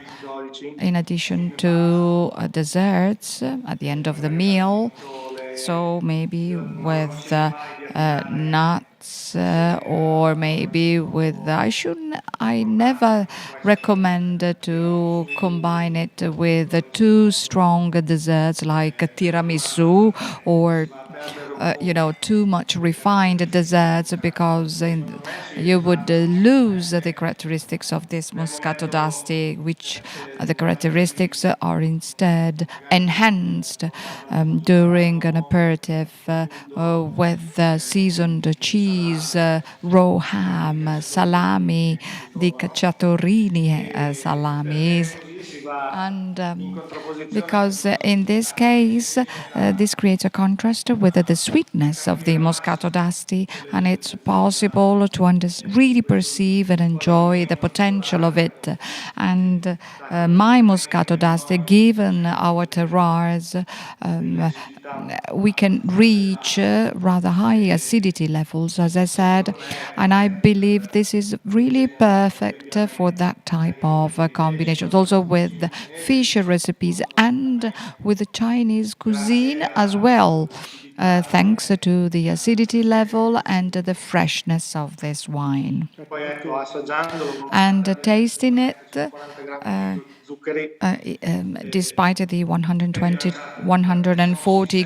B: in addition to desserts at the end of the meal. So maybe with nuts or maybe with I never recommend to combine it with too strong desserts like tiramisu or too much refined desserts, because you would lose the characteristics of this Moscato d'Asti, which the characteristics are instead enhanced during an aperitif with seasoned cheese, raw ham, salami, the cacciatorini salamis. And because in this case, this creates a contrast with the sweetness of the Moscato d'Asti, and it's possible to really perceive and enjoy the potential of it. And my Moscato d'Asti, given our terroirs, we can reach rather high acidity levels, as I said, and I believe this is really perfect for that type of combinations, also with fish recipes and with the Chinese cuisine as well, thanks to the acidity level and the freshness of this wine. And tasting it, despite the 140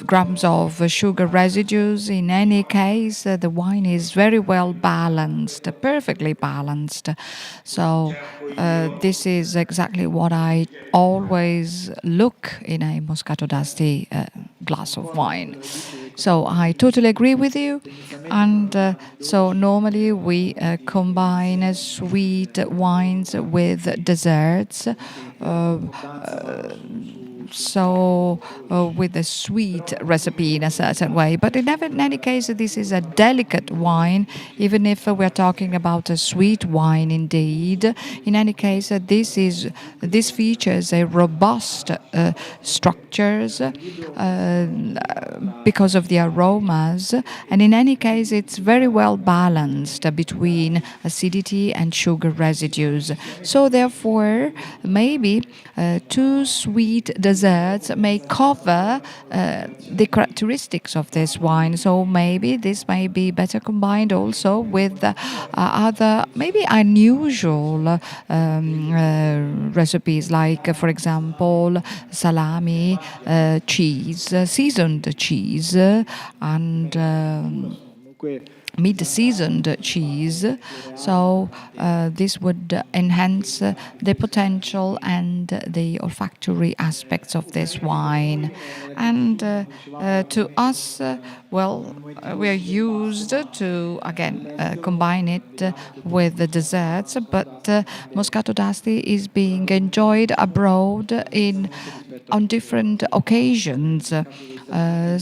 B: grams of sugar residues, in any case, the wine is very well balanced, perfectly balanced. So this is exactly what I always look in a Moscato d'Asti glass of wine. So I totally agree with you. And so normally we combine sweet wines with desserts. So with a sweet recipe in a certain way. But in any case, this is a delicate wine, even if we're talking about a sweet wine indeed. In any case, this features a robust structures because of the aromas. And in any case, it's very well balanced between acidity and sugar residues. So therefore, maybe too sweet desserts desserts may cover the characteristics of this wine. So maybe this may be better combined also with other, maybe unusual recipes, like, for example, salami, cheese, seasoned cheese, and mid-seasoned cheese. So this would enhance the potential and the olfactory aspects of this wine. And to us, we are used to, again, combine it with the desserts, but Moscato d'Asti is being enjoyed abroad on different occasions.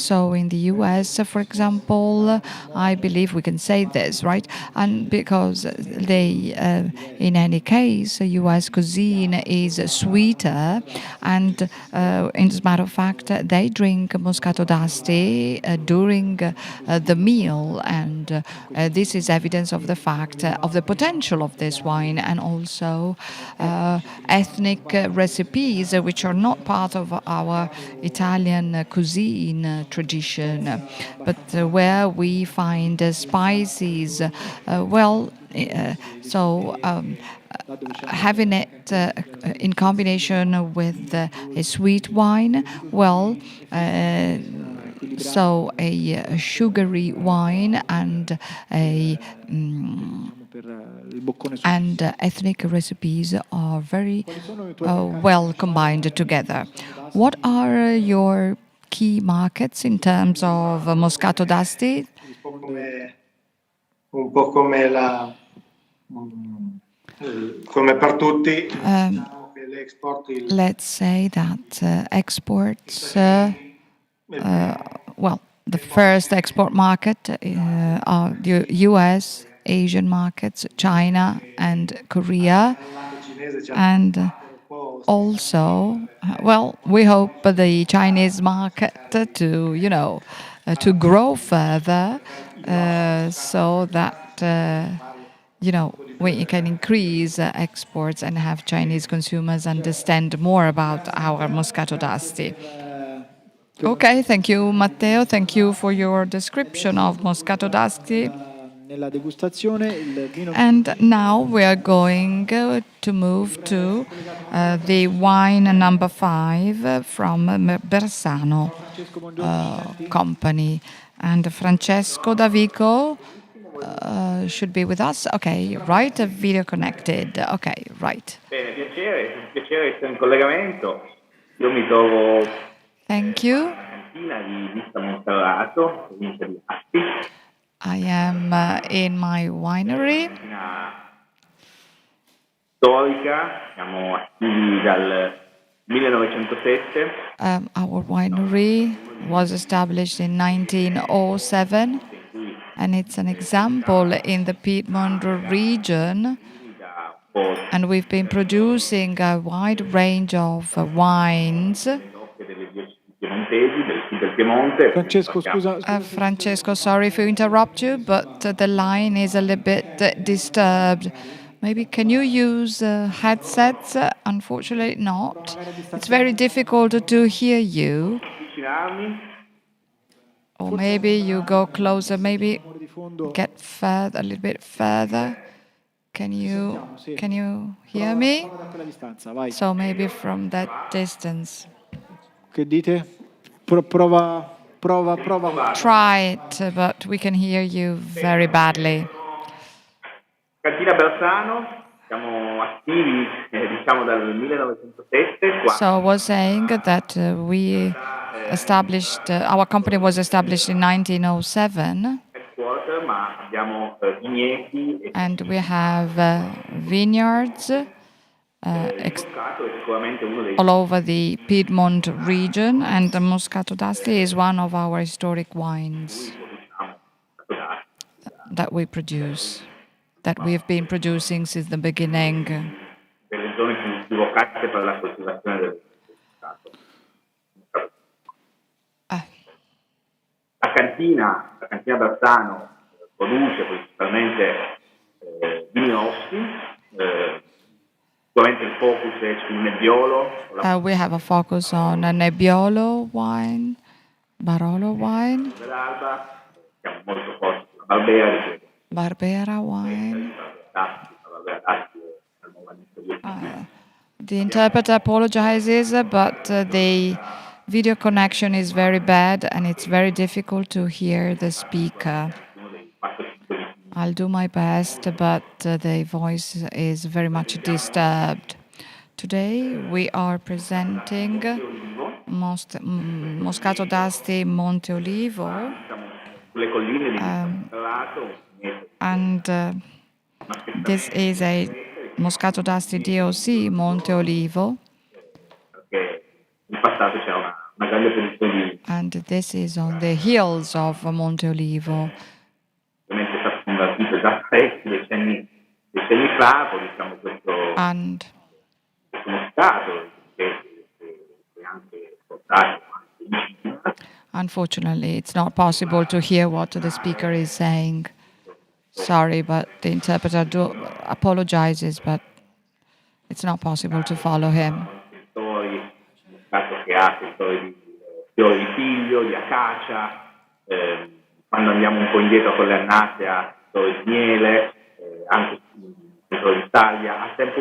B: So in the US, for example, I believe we can say this, right? And because in any case, US cuisine is sweeter, and as a matter of fact, they drink Moscato d'Asti during the meal, and this is evidence of the fact of the potential of this wine, and also ethnic recipes which are not part of our Italian cuisine tradition, but where we find spices. Having it in combination with a sweet wine, so a sugary wine and ethnic recipes are very well combined together. What are your key markets in terms of Moscato d'Asti?
D: Un po' come come per tutti,
B: let's say that exports, the first export market are the US, Asian markets, China and Korea, and also, we hope the Chinese market to grow further, so that we can increase exports and have Chinese consumers understand more about our Moscato d'Asti. Okay, thank you, Matteo. Thank you for your description of Moscato d'Asti. And now we are going to move to the wine number 5 from Bersano company. And Francesco Davico should be with us. Okay, right, video connected. Okay, right.
A: Bene, piacere essere in collegamento. Io mi trovo
B: Thank you.
A: cantina di Vista Monferrato, provincia di Asti.
B: I am in my winery.
A: Storica, siamo attivi dal 1907.
B: Our winery was established in 1907, and it's an example in the Piedmont region. And we've been producing a wide range of wines. Francesco, sorry if we interrupt you, but the line is a little bit disturbed. Maybe can you use headsets? Unfortunately not. It's very difficult to hear you. Or maybe you go closer, maybe get a little bit further. Can you hear me? So maybe from that distance.
C: Che dite? Prova.
B: Try it, but we can hear you very badly.
A: Cantina Bersano, siamo attivi diciamo dal 1907.
B: So I was saying that we established, our company was established in 1907. And we have vineyards all over the Piedmont region, and the Moscato d'Asti is one of our historic wines that we produce, that we've been producing since the beginning.
A: La cantina Bersano produce principalmente vini rossi,
B: We have a focus on a Nebbiolo wine, Barolo wine, Barbera wine. The interpreter apologizes, but the video connection is very bad and it's very difficult to hear the speaker. I'll do my best, but the voice is very much disturbed. Today we are presenting Moscato d'Asti Monte Olivo, and this is a Moscato d'Asti DOC Monte Olivo, and this is on the hills of Monte Olivo. And unfortunately, it's not possible to hear what the speaker is saying. Sorry, but the interpreter apologizes, but it's not possible to follow him.
E: Quando andiamo un po' indietro con le annate a fiori di miele, anche d'Italia, ha sempre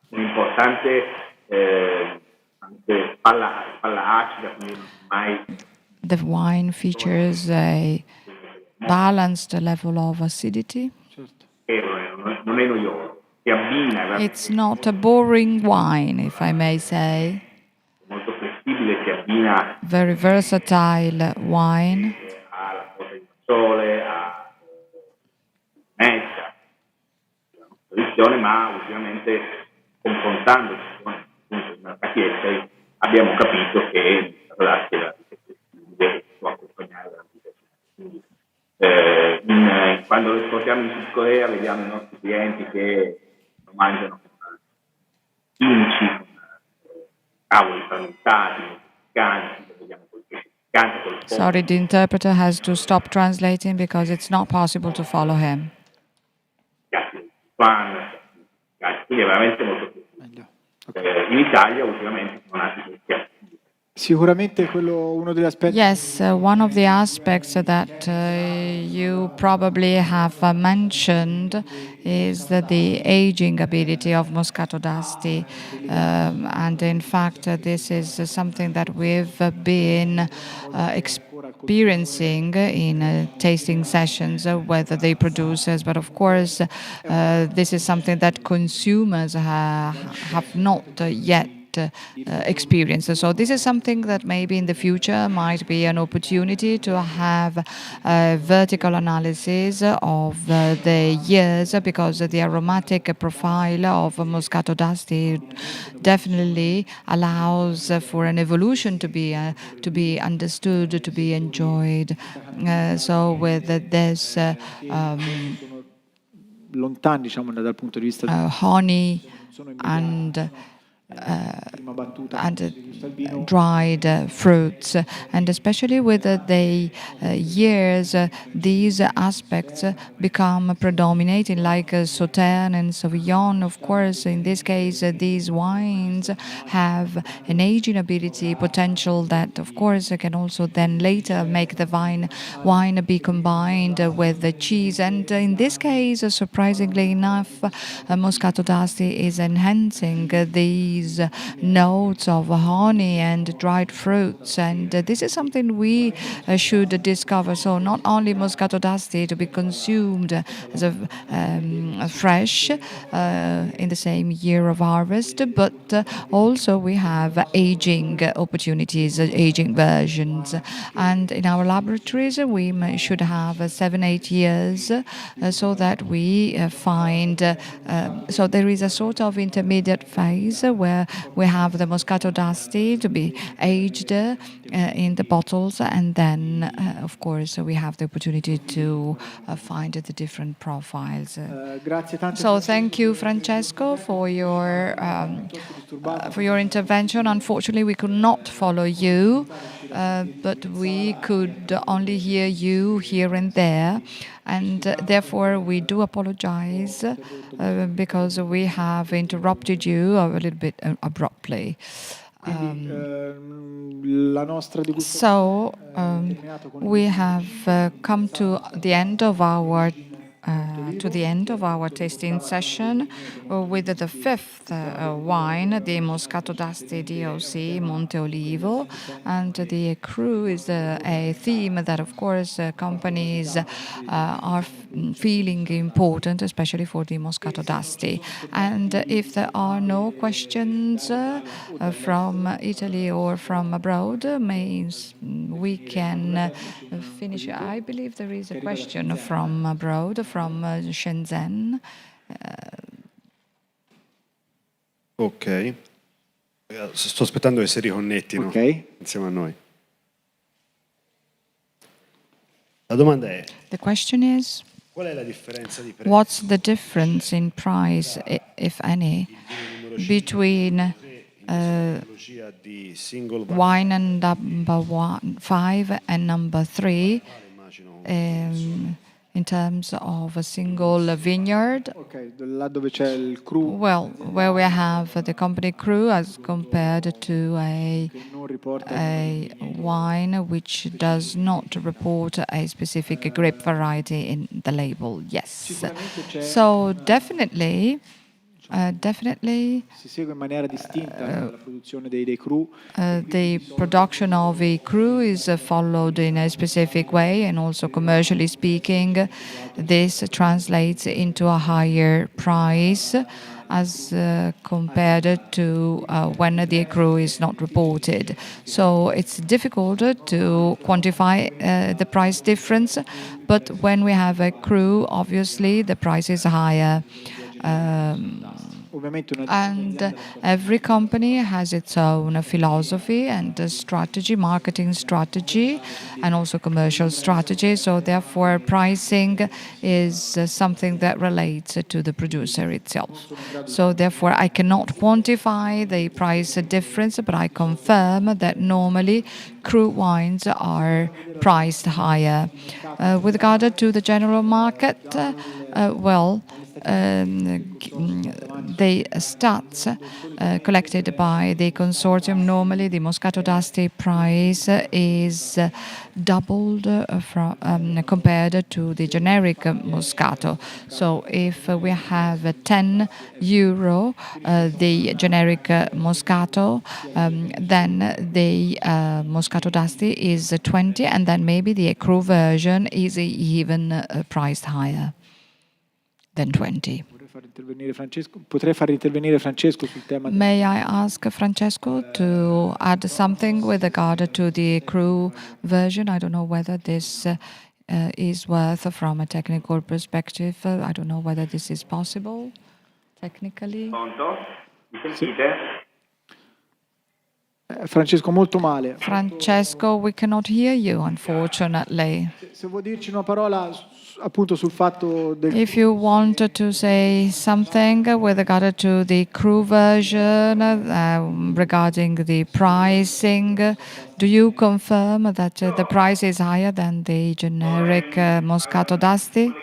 E: un'importante palla acida, quindi mai.
B: The wine features a balanced level of acidity.
E: Non è noioso, si abbina.
B: It's not a boring wine, if I may say.
E: Molto flessibile, si abbina.
B: Very versatile wine.
E: Sole, a mezza posizione, ma ultimamente confrontandoci con i mercati esteri abbiamo capito che la può accompagnare la vita. Quando lo esportiamo in Sud Corea vediamo i nostri clienti che lo mangiano con kimchi, con cavoli fermentati, piccanti, vediamo col pesce piccante, col pollo.
B: Sorry, the interpreter has to stop translating because it's not possible to follow him.
E: Quindi è veramente molto più. In Italia ultimamente sono nati questi.
C: Sicuramente quello uno degli aspetti.
B: Yes, one of the aspects that you probably have mentioned is the aging ability of Moscato d'Asti, and in fact this is something that we've been experiencing in tasting sessions with the producers, but of course this is something that consumers have not yet experience. So this is something that maybe in the future might be an opportunity to have a vertical analysis of the years, because the aromatic profile of Moscato d'Asti definitely allows for an evolution to be understood, to be enjoyed. So with this
C: lontani, diciamo, dal punto di vista
B: honey and dried fruits, and especially with the years, these aspects become predominating, like Sauternes and Sauvignon. Of course, in this case, these wines have an aging ability potential that, of course, can also then later make the wine be combined with the cheese. And in this case, surprisingly enough, Moscato d'Asti is enhancing these notes of honey and dried fruits, and this is something we should discover. So not only Moscato d'Asti to be consumed as a fresh in the same year of harvest, but also we have aging opportunities, aging versions, and in our laboratories we should have 7-8 years, so that we find so there is a sort of intermediate phase where we have the Moscato d'Asti to be aged in the bottles, and then of course we have the opportunity to find the different profiles. So thank you, Francesco, for your intervention. Unfortunately, we could not follow you. but we could only hear you here and there, and therefore we do apologize because we have interrupted you a little bit abruptly. So we have come to the end of our tasting session with the fifth wine, the Moscato d'Asti DOC Monte Olivo, and the cru is a theme that, of course, companies are feeling important, especially for the Moscato d'Asti. And if there are no questions from Italy or from abroad, we can finish. I believe there is a question from abroad, from Shenzhen.
F: Ok. Sto aspettando che si riconnettino insieme a noi. La domanda è:
B: The question is,
F: qual è la differenza di prezzo?
B: what's the difference in price, if any, between wine and number 5 and number 3 in terms of a single vineyard?
C: Là dove c'è il cru.
B: Well, where we have the company cru as compared to a wine which does not report a specific grape variety in the label. Yes. So definitely
C: Si segue in maniera distinta la produzione dei cru.
B: The production of a cru is followed in a specific way, and also commercially speaking, this translates into a higher price as compared to when the cru is not reported. So it's difficult to quantify the price difference, but when we have a cru, obviously the price is higher. And every company has its own philosophy and strategy, marketing strategy, and also commercial strategy. So therefore, pricing is something that relates to the producer itself. So therefore, I cannot quantify the price difference, but I confirm that normally cru wines are priced higher. With regard to the general market, the stats collected by the consortium, normally the Moscato d'Asti price is doubled compared to the generic Moscato. So if we have €10, the generic Moscato, then the Moscato d'Asti is 20, and then maybe the cru version is even priced higher than 20.
C: Potrei far intervenire Francesco sul tema.
B: May I ask Francesco to add something with regard to the cru version? I don't know whether this is worth from a technical perspective. I don't know whether this is possible technically.
E: Mi sentite?
C: Francesco, molto male.
B: Francesco, we cannot hear you, unfortunately.
C: Se vuoi dirci una parola appunto sul fatto del...
B: If you wanted to say something with regard to the cru version, regarding the pricing, do you confirm that the price is higher than the generic Moscato d'Asti?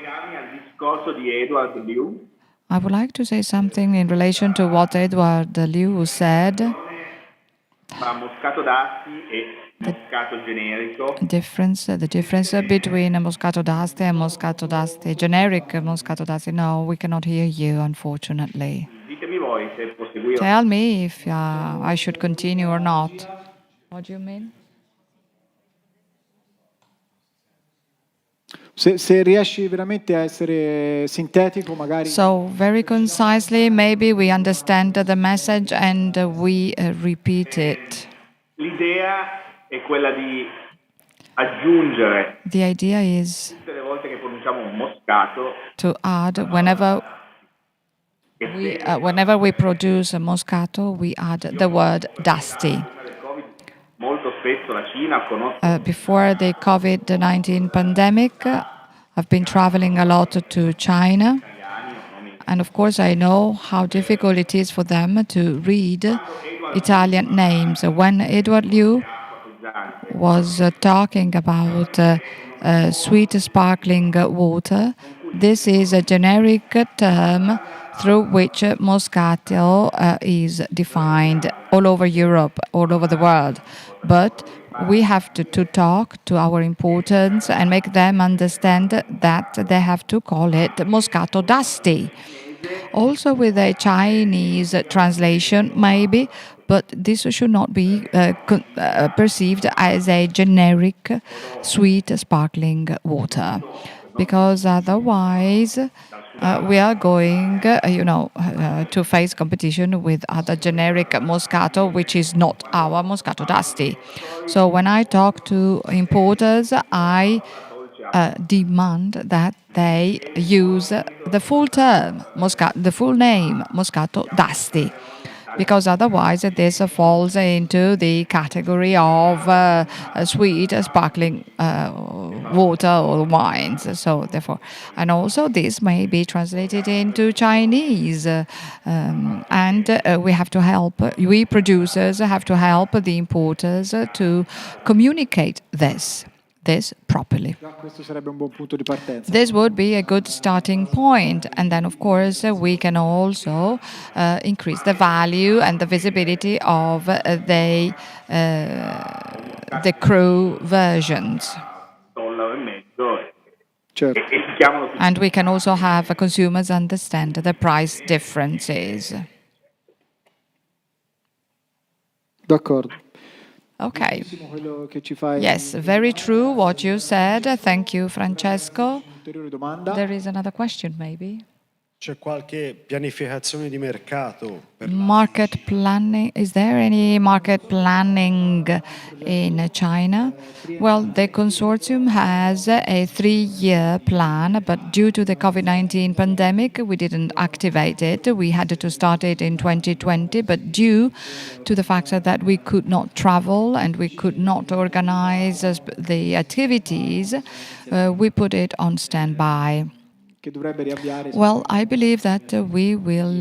B: I would like to say something in relation to what Edward Liu said.
E: Moscato d'Asti e Moscato generico.
B: The difference between Moscato d'Asti and Moscato d'Asti, generic Moscato d'Asti. No, we cannot hear you, unfortunately.
E: Ditemi voi se posso seguire.
B: Tell me if I should continue or not. What do you mean?
C: Se riesci veramente a essere sintetico, magari...
B: So, very concisely, maybe we understand the message and we repeat it.
E: L'idea è quella di aggiungere
B: The idea is
E: tutte le volte che pronunciamo un moscato
B: to add, whenever we produce a Moscato, we add the word d'Asti.
E: Molto spesso la Cina conosce
B: Before the COVID-19 pandemic, I've been traveling a lot to China. And of course, I know how difficult it is for them to read Italian names. When Edward Liu was talking about sweet sparkling water. This is a generic term through which Moscato is defined all over Europe, all over the world. But we have to talk to our importers and make them understand that they have to call it Moscato d'Asti. Also with a Chinese translation, maybe, but this should not be perceived as a generic sweet sparkling water, because otherwise we are going, to face competition with other generic Moscato, which is not our Moscato d'Asti. So when I talk to importers, I demand that they use the full term, the full name, Moscato d'Asti, because otherwise this falls into the category of sweet sparkling water or wines. So therefore, and also this may be translated into Chinese, and we have to help. We producers have to help the importers to communicate this properly. This would be a good starting point. And then, of course, we can also increase the value and the visibility of the crew versions. And we can also have consumers understand the price differences.
C: D'accordo.
B: Okay. Yes, very true what you said. Thank you, Francesco. There is another question, maybe.
F: C'è qualche pianificazione di mercato?
B: Market planning. Is there any market planning in China? Well, the consortium has a 3-year plan, but due to the COVID-19 pandemic, we didn't activate it. We had to start it in 2020, but due to the fact that we could not travel and we could not organize the activities, we put it on standby. Well, I believe that we will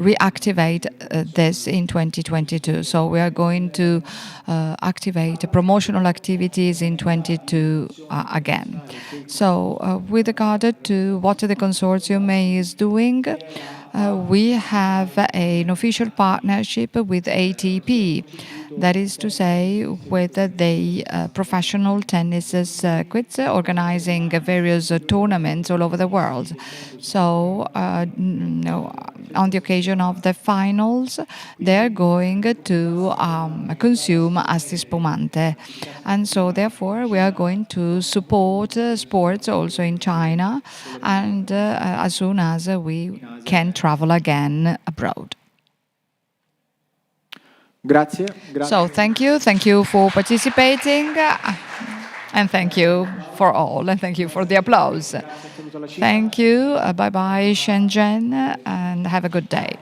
B: reactivate this in 2022. So we are going to activate promotional activities in 2022 again. So with regard to what the consortium is doing, we have an official partnership with ATP. That is to say, with the professional tennis circuits, organizing various tournaments all over the world. So, on the occasion of the finals, they're going to consume Asti Spumante. And so, therefore, we are going to support sports also in China, and as soon as we can travel again abroad.
C: Grazie.
B: So thank you for participating, and thank you for all, and thank you for the applause. Thank you, bye-bye Shenzhen, and have a good day.